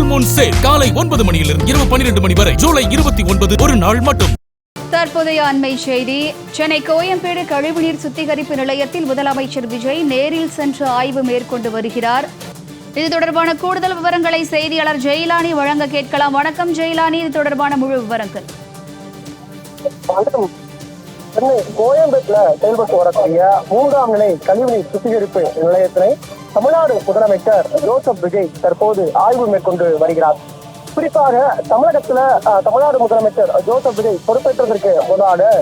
Full Moon sale காலை 9 மணியிலிருந்து இரவு 12 மணி வரை ஜூலை 29 ஒரு நாள் மட்டும். தற்போதைய அண்மை செய்தி. சென்னை கோயம்பேடு கழிவுநீர் சுத்திகரிப்பு நிலையத்தில் முதலமைச்சர் விஜய் நேரில் சென்று ஆய்வு மேற்கொண்டு வருகிறார். இது தொடர்பான கூடுதல் விவரங்களை செய்தியாளர் ஜெயலானி வழங்க கேட்கலாம். வணக்கம் ஜெயலானி, இது தொடர்பான முழு விவரங்கள். சென்னை கோயம்பேட்டில் செயல்பட்டு வரக்கூடிய 3ஆம் நிலை கழிவுநீர் சுத்திகரிப்பு நிலையத்தினை தமிழ்நாடு முதலமைச்சர் ஜோசப் விஜய் தற்போது ஆய்வு மேற்கொண்டு வருகிறார். குறிப்பாக தமிழ்நாடு முதலமைச்சர் ஜோசப் விஜய் பொறுப்பேற்றதற்கு முன்னாக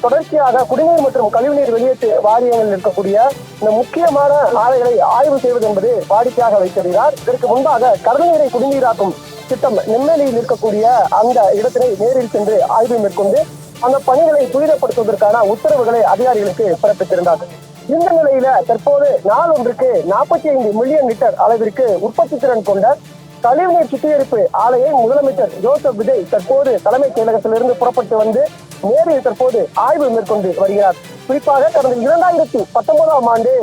தொடர்ச்சியாக குடிநீர் மற்றும் கழிவுநீர் வெளியேற்று வாரியங்களில் இருக்கக்கூடிய இந்த முக்கியமான ஆலைகளை ஆய்வு செய்வது என்பது வாடிக்கையாக வைத்திருக்கிறார். இதற்கு முன்பாக கடல்நீரை குடிநீராக்கும் திட்டம் நெம்மேலியில் இருக்கக்கூடிய அந்த இடத்தினை நேரில் சென்று ஆய்வு மேற்கொண்டு அந்த பணிகளை துரிதப்படுத்துவதற்கான உத்தரவுகளை அதிகாரிகளுக்கு பிறப்பித்திருந்தார். இந்த நிலையில தற்போது நாள் ஒன்றுக்கு 45 மில்லியன் லிட்டர் அளவிற்கு உற்பத்தி திறன் கொண்ட கழிவுநீர் சுத்திகரிப்பு ஆலையை முதலமைச்சர் ஜோசப் விஜய் தற்போது தலைமைச் செயலகத்திலிருந்து புறப்பட்டு வந்து நேரில் தற்போது ஆய்வு மேற்கொண்டு வருகிறார். குறிப்பாக கடந்த 2019ஆம் ஆண்டு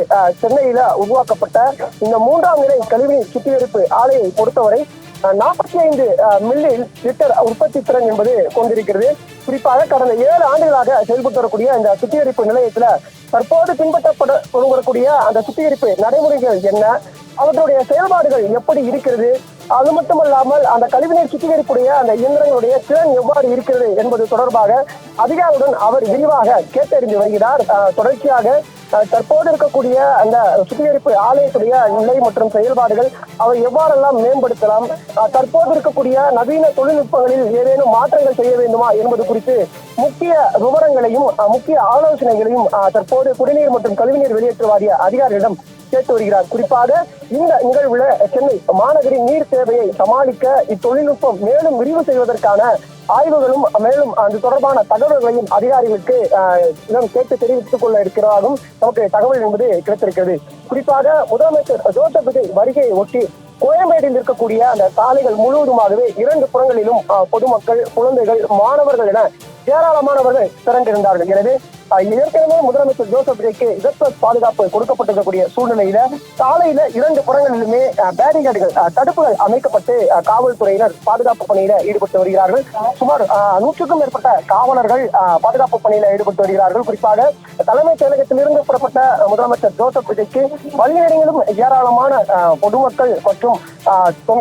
சென்னையில உருவாக்கப்பட்ட இந்த 3ஆம் நிலை கழிவுநீர் சுத்திகரிப்பு ஆலையை பொறுத்தவரை 45 மில்லியன் லிட்டர் உற்பத்தி திறன் என்பது கொண்டிருக்கிறது. குறிப்பாக கடந்த 7 ஆண்டுகளாக செயல்பட்டு வரக்கூடிய இந்த சுத்திகரிப்பு நிலையத்துல தற்போது பின்பற்றப்படக்கூடிய அந்த சுத்திகரிப்பு நடைமுறைகள் என்ன, அவர்களுடைய செயல்பாடுகள் எப்படி இருக்கிறது, அது மட்டுமல்லாமல் அந்த கழிவுநீர் சுத்திகரிப்புடைய அந்த இயந்திரங்களுடைய திறன் எவ்வாறு இருக்கிறது என்பது தொடர்பாக அதிகாரியுடன் அவர் விரிவாக கேட்டறிந்து வருகிறார். தொடர்ச்சியாக தற்போது இருக்கக்கூடிய அந்த சுத்திகரிப்பு ஆலயத்துடைய நிலை மற்றும் செயல்பாடுகள் அவை எவ்வாறெல்லாம் மேம்படுத்தலாம், தற்போது இருக்கக்கூடிய நவீன தொழில்நுட்பங்களில் ஏதேனும் மாற்றங்கள் செய்ய வேண்டுமா என்பது குறித்து முக்கிய விவரங்களையும் முக்கிய ஆலோசனைகளையும் தற்போது குடிநீர் மற்றும் கழிவுநீர் வெளியேற்று வாரிய அதிகாரிகளிடம் கேட்டு வருகிறார். குறிப்பாக இந்த நிகழ்வுல சென்னை மாநகரின் நீர் தேவையை சமாளிக்க இத்தொழில்நுட்பம் மேலும் விரிவு செய்வதற்கான ஆய்வுகளும் மேலும் அது தொடர்பான தகவல்களையும் அதிகாரிகளுக்கு கேட்டு தெரிவித்துக் கொள்ள இருக்கிறதாகவும் நமக்கு தகவல் என்பது கிடைத்திருக்கிறது. குறிப்பாக முதலமைச்சர் ஜோசப் விஜய் வருகையை ஒட்டி கோயம்பேட்டில் இருக்கக்கூடிய அந்த சாலைகள் முழுவதுமாகவே 2 புறங்களிலும் பொதுமக்கள், குழந்தைகள், மாணவர்கள் என ஏராளமானவர்கள் திரண்டிருந்தார்கள். எனவே ஏற்கனவே முதலமைச்சர் ஜோசப் விஜய்க்கு Z+ பாதுகாப்பு கொடுக்கப்பட்டிருக்கக்கூடிய சூழ்நிலையில சாலையில 2 புறங்களிலுமே பேரிகேடுகள், தடுப்புகள் அமைக்கப்பட்டு காவல்துறையினர் பாதுகாப்பு பணியில ஈடுபட்டு வருகிறார்கள். சுமார் 100க்கும் மேற்பட்ட காவலர்கள் பாதுகாப்பு பணியில ஈடுபட்டு வருகிறார்கள். குறிப்பாக தலைமைச் செயலகத்திலிருந்து புறப்பட்ட முதலமைச்சர் ஜோசப் விஜய்க்கு வழிநெடுங்கிலும் ஏராளமான பொதுமக்கள் மற்றும்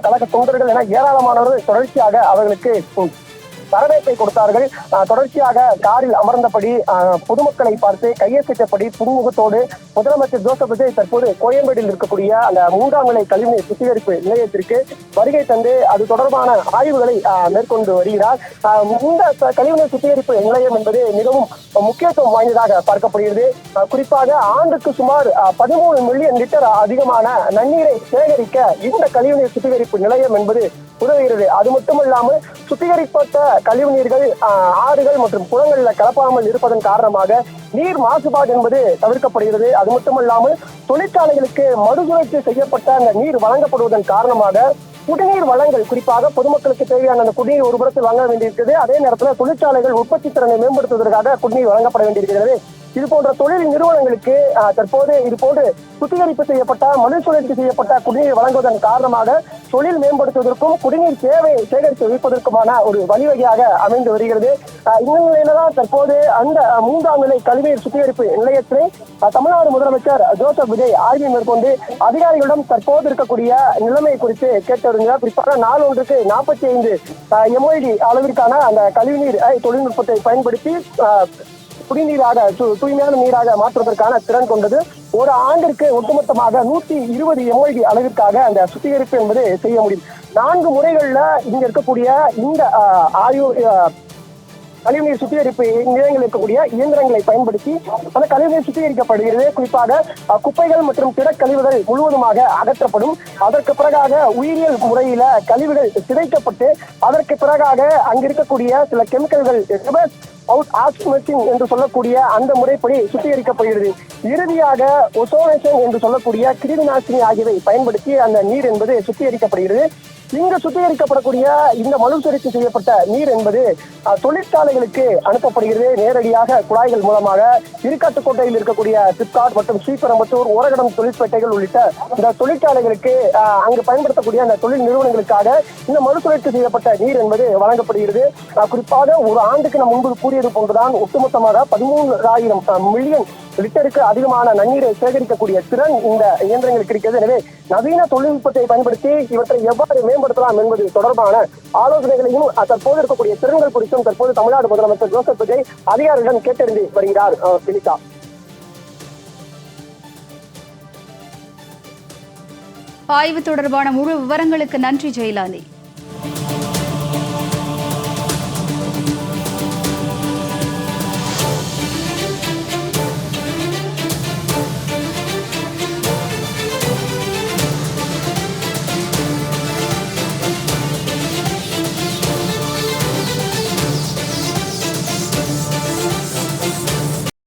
கழக தொண்டர்கள் என ஏராளமானவர்கள் தொடர்ச்சியாக அவர்களுக்கு வரவேற்பை கொடுத்தார்கள். தொடர்ச்சியாக காரில் அமர்ந்தபடி பொதுமக்களை பார்த்து கையசைத்தபடி புன்முகத்தோடு முதலமைச்சர் ஜோசப் விஜய் தற்போது கோயம்பேடில் இருக்கக்கூடிய அந்த 3ஆம் நிலை கழிவுநீர் சுத்திகரிப்பு நிலையத்திற்கு வருகை தந்து அது தொடர்பான ஆய்வுகளை மேற்கொண்டு வருகிறார். இந்த கழிவுநீர் சுத்திகரிப்பு நிலையம் என்பது மிகவும் முக்கியத்துவம் வாய்ந்ததாக பார்க்கப்படுகிறது. குறிப்பாக ஆண்டுக்கு சுமார் 13 மில்லியன் லிட்டர் அதிகமான நன்னீரை சேகரிக்க இந்த கழிவுநீர் சுத்திகரிப்பு நிலையம் என்பது உதவுகிறது. அது மட்டுமல்லாமல் சுத்திகரிக்கப்பட்ட கழிவுநீர்கள் ஆறுகள் மற்றும் குளங்களில் கலப்பாமல் இருப்பதன் காரணமாக நீர் மாசுபாடு என்பது தவிர்க்கப்படுகிறது. அது மட்டுமல்லாமல் தொழிற்சாலைகளுக்கு மறுசுழற்சி செய்யப்பட்ட அந்த நீர் வழங்கப்படுவதன் காரணமாக குடிநீர் வளங்கள், குறிப்பாக பொதுமக்களுக்கு தேவையான அந்த குடிநீர் ஒரு புறத்தில் வழங்க வேண்டியிருக்கிறது. அதே நேரத்தில் தொழிற்சாலைகள் உற்பத்தி திறனை மேம்படுத்துவதற்காக குடிநீர் வழங்கப்பட வேண்டியிருக்கிறது. இது போன்ற தொழில் நிறுவனங்களுக்கு தற்போது இதுபோன்று சுத்திகரிப்பு செய்யப்பட்ட மறுசுழற்சி செய்யப்பட்ட குடிநீர் வழங்குவதன் காரணமாக தொழில் மேம்படுத்துவதற்கும் குடிநீர் தேவையை சேகரித்து வைப்பதற்குமான ஒரு வழிவகையாக அமைந்து வருகிறது. இந்த நிலையில்தான் தற்போது அந்த 3ஆம் நிலை கழிவுநீர் சுத்திகரிப்பு நிலையத்தினை தமிழ்நாடு முதலமைச்சர் ஜோசப் விஜய் ஆய்வு மேற்கொண்டு அதிகாரிகளிடம் தற்போது இருக்கக்கூடிய நிலைமை குறித்து கேட்டு வருகிறார். குறிப்பாக நாள் ஒன்றுக்கு 45 MID அளவிற்கான அந்த கழிவுநீர் தொழில்நுட்பத்தை பயன்படுத்தி குடிநீராக தூய்மையான நீராக மாற்றுவதற்கான திறன் கொண்டது. ஒரு ஆண்டிற்கு ஒட்டுமொத்தமாக 120 MID அளவிற்காக அந்த சுத்திகரிப்பு என்பது செய்ய முடியும். 4 முறைகள்ல இங்க இருக்கக்கூடிய இந்த கழிவுநீர் சுத்திகரிப்பு நிலையங்கள் இருக்கக்கூடிய இயந்திரங்களை பயன்படுத்தி அந்த கழிவுநீர் சுத்திகரிக்கப்படுகிறது. குறிப்பாக குப்பைகள் மற்றும் திடக்கழிவுகள் முழுவதுமாக அகற்றப்படும். அதற்கு பிறகாக உயிரியல் முறையில கழிவுகள் சிதைக்கப்பட்டு அதற்கு பிறகாக அங்கிருக்கக்கூடிய சில கெமிக்கல்கள் அவுட் ஆஸ்மெட்டின் என்று சொல்லக்கூடிய அந்த முறைப்படி சுத்திகரிக்கப்படுகிறது. இறுதியாக ஒசோனேஷன் என்று சொல்லக்கூடிய கிருமி நாசினி ஆகியவை பயன்படுத்தி அந்த நீர் என்பது சுத்திகரிக்கப்படுகிறது. இங்கு சுத்திகரிக்கப்படக்கூடிய இந்த மறுசுழற்சி செய்யப்பட்ட நீர் என்பது தொழிற்சாலைகளுக்கு அனுப்பப்படுகிறது. நேரடியாக குழாய்கள் மூலமாக இருக்காட்டுக்கோட்டையில் இருக்கக்கூடிய சிப்காட் மற்றும் ஸ்ரீபெரும்புத்தூர், ஓரகடம் தொழிற்பேட்டைகள் உள்ளிட்ட இந்த தொழிற்சாலைகளுக்கு அங்கு பயன்படுத்தக்கூடிய அந்த தொழில் நிறுவனங்களுக்காக இந்த மறுசுழற்சி செய்யப்பட்ட நீர் என்பது வழங்கப்படுகிறது. குறிப்பாக ஒரு ஆண்டுக்கு நாம் முன்பு கூறியது போன்றுதான் ஒட்டுமொத்தமாக 13,000 மில்லியன் லிட்டருக்கு அதிகமான நன்னீரை சேகரிக்கக்கூடிய திறன் இந்த இயந்திரங்களுக்கு இருக்கிறது. எனவே நவீன தொழில்நுட்பத்தை பயன்படுத்தி இவற்றை எவ்வாறு மேம்படுத்தலாம் என்பது தொடர்பான ஆலோசனைகளையும் தற்போது இருக்கக்கூடிய திறன்கள் குறித்தும் தற்போது தமிழ்நாடு முதலமைச்சர் ஜோசப் விஜய் அதிகாரிகளிடம் கேட்டறிந்து வருகிறார். பிலிகா, ஆய்வு தொடர்பான முழு விவரங்களுக்கு நன்றி ஜெயலானி.